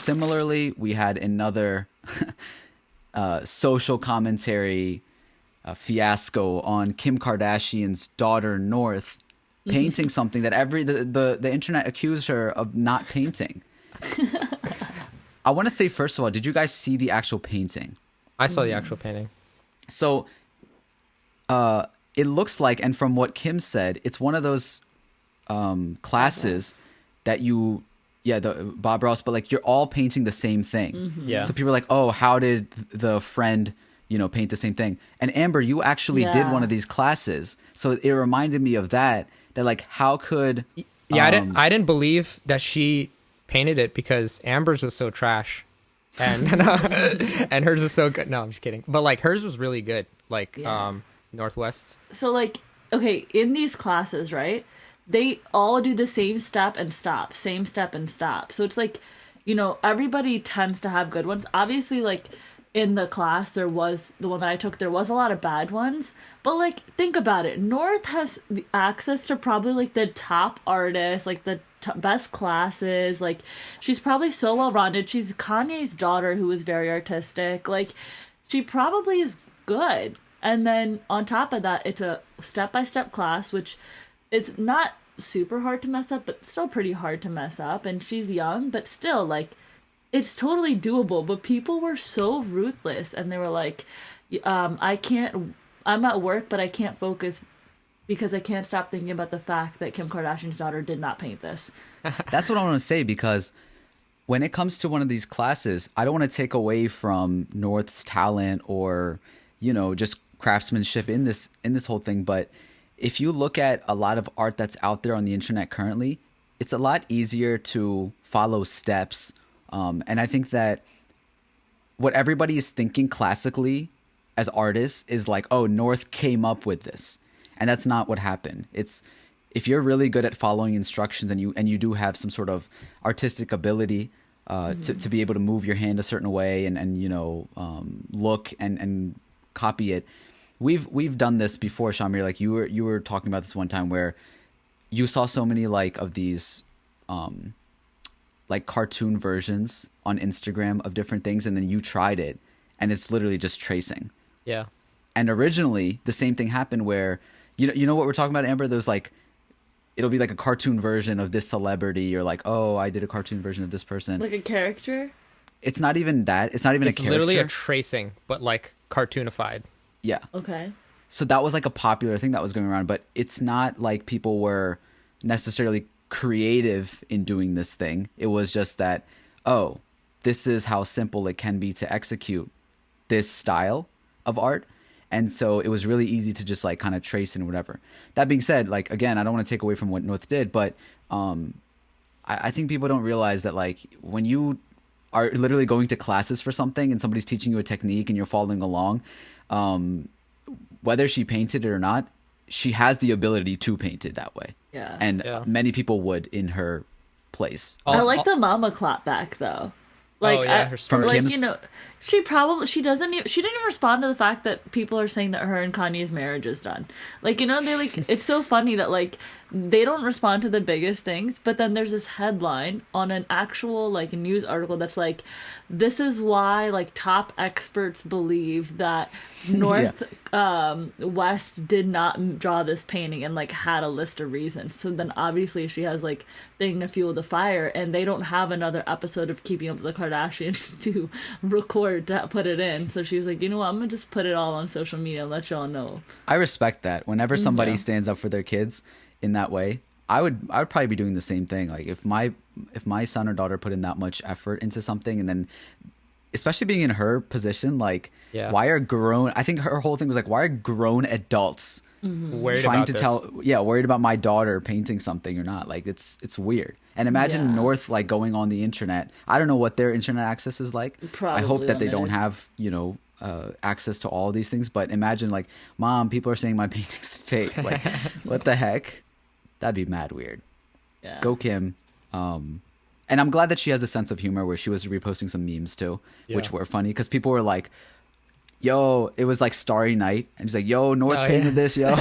similarly, we had another social commentary fiasco on Kim Kardashian's daughter North painting something that the internet accused her of not painting. I want to say, first of all, did you guys see the actual painting? I saw the actual painting. So it looks like, and from what Kim said, it's one of those classes that the Bob Ross, but like you're all painting the same thing. Yeah. So people are like, oh, how did the friend, paint the same thing? And Amber, you actually did one of these classes. So it reminded me of that like, how could... Yeah, I didn't believe that she painted it because Amber's was so trash. And and hers was so good. No, I'm just kidding. But like hers was really good. Like Northwest's. So like, okay, in these classes, right? They all do the same step and stop. Same step and stop. So it's like, everybody tends to have good ones. Obviously, like in the class, there was the one that I took, there was a lot of bad ones. But like, think about it. North has the access to probably like the top artists, like the best classes. Like, she's probably so well-rounded. She's Kanye's daughter, who is very artistic. Like, she probably is good. And then on top of that, it's a step-by-step class, which is not super hard to mess up, but still pretty hard to mess up. And she's young, but still, like, it's totally doable. But people were so ruthless, and they were like, I'm at work, but I can't focus because I can't stop thinking about the fact that Kim Kardashian's daughter did not paint this. That's what I want to say, because when it comes to one of these classes, I don't want to take away from North's talent or, just craftsmanship in this whole thing. But if you look at a lot of art that's out there on the internet currently, it's a lot easier to follow steps. And I think that what everybody is thinking classically as artists is like, oh, North came up with this. And that's not what happened. It's, if you're really good at following instructions and you do have some sort of artistic ability to be able to move your hand a certain way and look and copy it. We've done this before, SHAH-AMEER. Like you were talking about this one time where you saw so many like of these like cartoon versions on Instagram of different things, and then you tried it and it's literally just tracing. Yeah. And originally the same thing happened where you know what we're talking about, Amber? There's like, it'll be like a cartoon version of this celebrity, or like, oh, I did a cartoon version of this person. Like a character? It's not even that. It's not even a character. It's literally a tracing, but like cartoonified. Yeah. Okay. So that was like a popular thing that was going around, but it's not like people were necessarily creative in doing this thing. It was just that, oh, this is how simple it can be to execute this style of art. And so it was really easy to just like kind of trace and whatever. That being said, like, again, I don't want to take away from what North did, but I think people don't realize that like when you are literally going to classes for something and somebody's teaching you a technique and you're following along, whether she painted it or not, she has the ability to paint it that way. Yeah. And many people would in her place. I like the mama clap back though. Like, her story. like she didn't even respond to the fact that people are saying that her and Kanye's marriage is done. Like, they like, it's so funny that like they don't respond to the biggest things, but then there's this headline on an actual like news article that's like, this is why like top experts believe that North West did not draw this painting, and like had a list of reasons. So then obviously she has like thing to fuel the fire, and they don't have another episode of Keeping Up with the Kardashians to record to put it in. So she was like, you know what, I'm gonna just put it all on social media and let y'all know. I respect that. Whenever somebody stands up for their kids in that way, I would probably be doing the same thing. Like if my son or daughter put in that much effort into something, and then especially being in her position, like why are I think her whole thing was like, why are grown adults worried about my daughter painting something or not? Like it's weird. And imagine North like going on the internet. I don't know what their internet access is like. Probably I hope that they limited. don't have access to all these things. But imagine like, Mom, people are saying my painting's fake. Like, what the heck? That'd be mad weird. Yeah. Go Kim. And I'm glad that she has a sense of humor where she was reposting some memes too, which were funny because people were like, yo, it was like Starry Night. And she's like, yo, North painted this, yo.